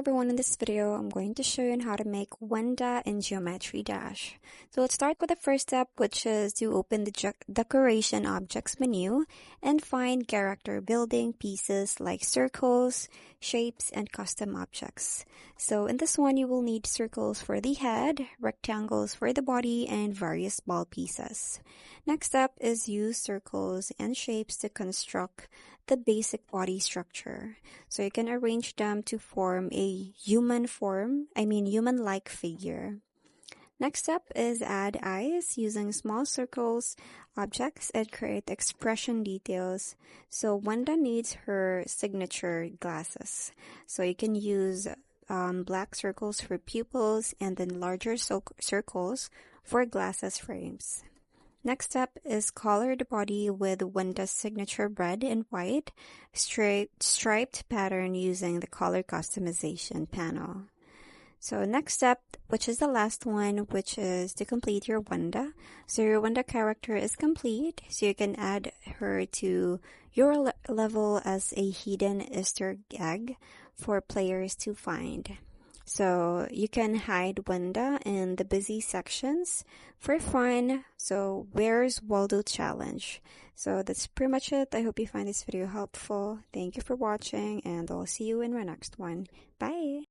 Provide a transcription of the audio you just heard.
everyone, in this video I'm going to show you on how to make Wenda in Geometry Dash. So let's start with the first step, which is to open the Decoration Objects menu and find character building pieces like circles, shapes, and custom objects. So in this one you will need circles for the head, rectangles for the body, and various ball pieces. Next up is use circles and shapes to construct the basic body structure. So you can arrange them to form a human-like figure. Next up is add eyes using small circles, objects, and create expression details. So Wenda needs her signature glasses. So you can use black circles for pupils and then larger circles for glasses frames. Next up is color the body with Wenda's signature red and white striped pattern using the color customization panel. So next step, which is the last one, which is to complete your Wenda. So your Wenda character is complete, so you can add her to your level as a hidden Easter egg for players to find. So you can hide Wenda in the busy sections for fun. So where's Waldo challenge? So that's pretty much it. I hope you find this video helpful. Thank you for watching, and I'll see you in my next one. Bye!